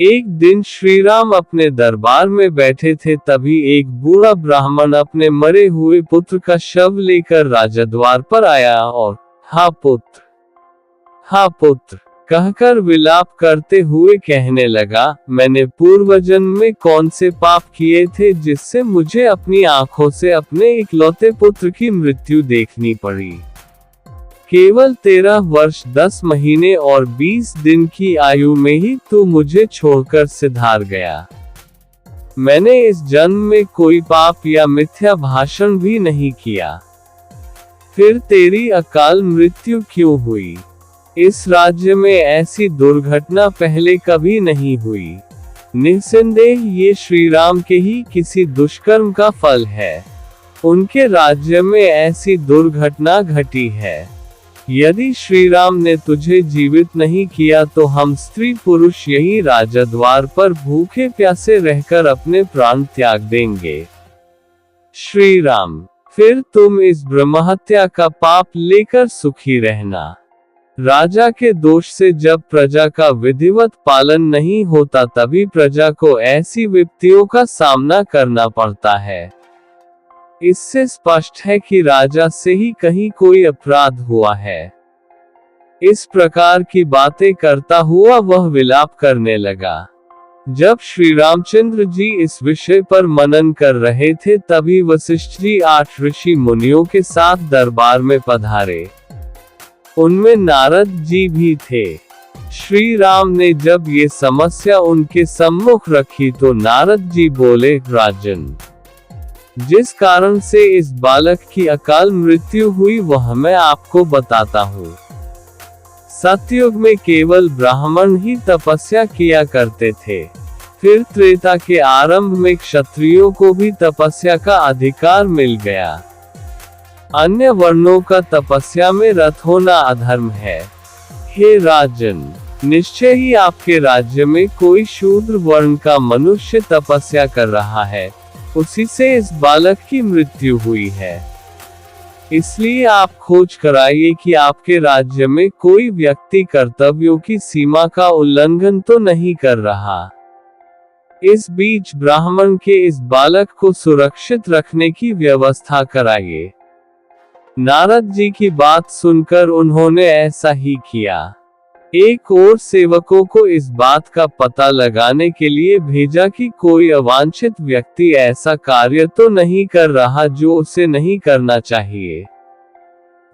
एक दिन श्रीराम अपने दरबार में बैठे थे, तभी एक बूढ़ा ब्राह्मण अपने मरे हुए पुत्र का शव लेकर राजद्वार पर आया और हा पुत्र कहकर विलाप करते हुए कहने लगा, मैंने पूर्व जन्म में कौन से पाप किए थे जिससे मुझे अपनी आंखों से अपने इकलौते पुत्र की मृत्यु देखनी पड़ी। केवल 13 वर्ष 10 महीने और 20 दिन की आयु में ही तू मुझे छोड़कर सिधार गया। मैंने इस जन्म में कोई पाप या मिथ्या भाषण भी नहीं किया, फिर तेरी अकाल मृत्यु क्यों हुई? इस राज्य में ऐसी दुर्घटना पहले कभी नहीं हुई। निस्संदेह ये श्रीराम के ही किसी दुष्कर्म का फल है। उनके राज्य में ऐसी दुर्घटना घटी है। यदि श्रीराम ने तुझे जीवित नहीं किया तो हम स्त्री पुरुष यही राजद्वार पर भूखे प्यासे रहकर अपने प्राण त्याग देंगे। श्रीराम, फिर तुम इस ब्रह्महत्या का पाप लेकर सुखी रहना। राजा के दोष से जब प्रजा का विधिवत पालन नहीं होता तभी प्रजा को ऐसी विपत्तियों का सामना करना पड़ता है। इससे स्पष्ट है कि राजा से ही कहीं कोई अपराध हुआ है। इस प्रकार की बातें करता हुआ वह विलाप करने लगा। जब श्री रामचंद्र जी इस विषय पर मनन कर रहे थे तभी वशिष्ठ जी 8 ऋषि मुनियों के साथ दरबार में पधारे। उनमें नारद जी भी थे। श्री राम ने जब ये समस्या उनके सम्मुख रखी तो नारद जी बोले, राजन, जिस कारण से इस बालक की अकाल मृत्यु हुई वह मैं आपको बताता हूँ। सतयुग में केवल ब्राह्मण ही तपस्या किया करते थे। फिर त्रेता के आरंभ में क्षत्रियों को भी तपस्या का अधिकार मिल गया। अन्य वर्णों का तपस्या में रत होना अधर्म है। हे राजन, निश्चय ही आपके राज्य में कोई शूद्र वर्ण का मनुष्य तपस्या कर रहा है, उसी से इस बालक की मृत्यु हुई है। इसलिए आप खोज कराइए कि आपके राज्य में कोई व्यक्ति कर्तव्यों की सीमा का उल्लंघन तो नहीं कर रहा। इस बीच ब्राह्मण के इस बालक को सुरक्षित रखने की व्यवस्था कराइए। नारद जी की बात सुनकर उन्होंने ऐसा ही किया। एक और सेवकों को इस बात का पता लगाने के लिए भेजा कि कोई अवांछित व्यक्ति ऐसा कार्य तो नहीं कर रहा जो उसे नहीं करना चाहिए।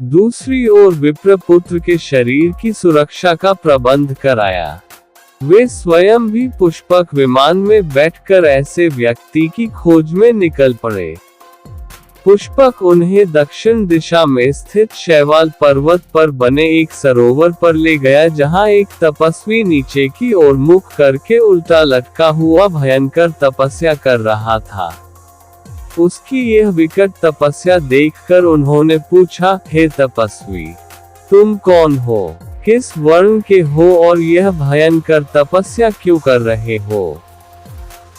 दूसरी ओर विप्रपुत्र के शरीर की सुरक्षा का प्रबंध कराया। वे स्वयं भी पुष्पक विमान में बैठकर ऐसे व्यक्ति की खोज में निकल पड़े। पुष्पक उन्हें दक्षिण दिशा में स्थित शैवाल पर्वत पर बने एक सरोवर पर ले गया, जहां एक तपस्वी नीचे की ओर मुख करके उल्टा लटका हुआ भयंकर तपस्या कर रहा था। उसकी यह विकट तपस्या देखकर उन्होंने पूछा, हे तपस्वी, तुम कौन हो, किस वर्ण के हो और यह भयंकर तपस्या क्यों कर रहे हो?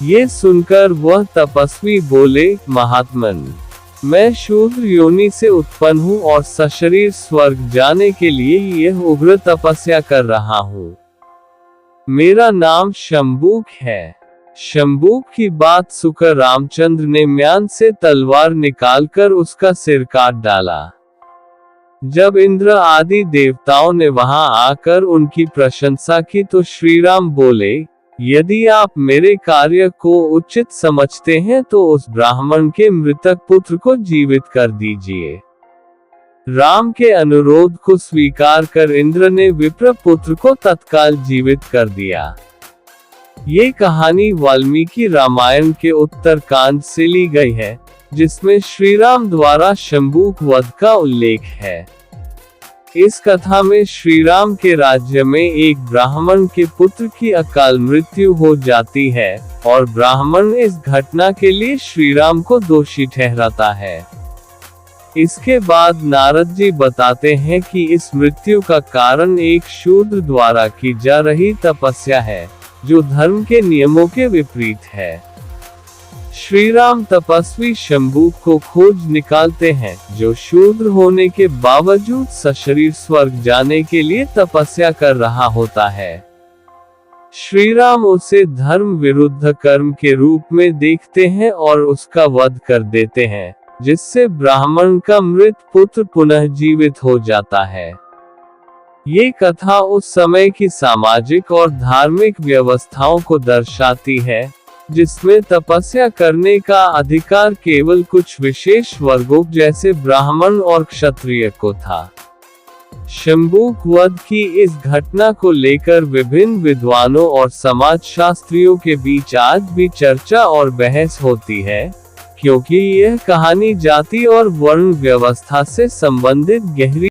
ये सुनकर वह तपस्वी बोले, महात्मन, मैं शूद्र योनि से उत्पन्न हूँ और सशरीर स्वर्ग जाने के लिए यह उग्र तपस्या कर रहा हूँ। मेरा नाम शंबुक है। शंबुक की बात सुनकर रामचंद्र ने म्यान से तलवार निकालकर उसका सिर काट डाला। जब इंद्र आदि देवताओं ने वहां आकर उनकी प्रशंसा की तो श्रीराम बोले, यदि आप मेरे कार्य को उचित समझते हैं तो उस ब्राह्मण के मृतक पुत्र को जीवित कर दीजिए। राम के अनुरोध को स्वीकार कर इंद्र ने विप्रपुत्र को तत्काल जीवित कर दिया। ये कहानी वाल्मीकि रामायण के उत्तरकांड से ली गई है, जिसमें श्रीराम द्वारा शंबुक वध का उल्लेख है। इस कथा में श्रीराम के राज्य में एक ब्राह्मण के पुत्र की अकाल मृत्यु हो जाती है और ब्राह्मण इस घटना के लिए श्रीराम को दोषी ठहराता है। इसके बाद नारद जी बताते हैं कि इस मृत्यु का कारण एक शूद्र द्वारा की जा रही तपस्या है, जो धर्म के नियमों के विपरीत है। श्रीराम तपस्वी शंबुक को खोज निकालते हैं, जो शूद्र होने के बावजूद सशरीर स्वर्ग जाने के लिए तपस्या कर रहा होता है। श्री राम उसे धर्म विरुद्ध कर्म के रूप में देखते हैं और उसका वध कर देते हैं, जिससे ब्राह्मण का मृत पुत्र पुनः जीवित हो जाता है। ये कथा उस समय की सामाजिक और धार्मिक व्यवस्थाओं को दर्शाती है, जिसमें तपस्या करने का अधिकार केवल कुछ विशेष वर्गों जैसे ब्राह्मण और क्षत्रिय को था। शंबुक वध की इस घटना को लेकर विभिन्न विद्वानों और समाजशास्त्रियों के बीच आज भी चर्चा और बहस होती है, क्योंकि यह कहानी जाति और वर्ण व्यवस्था से संबंधित गहरी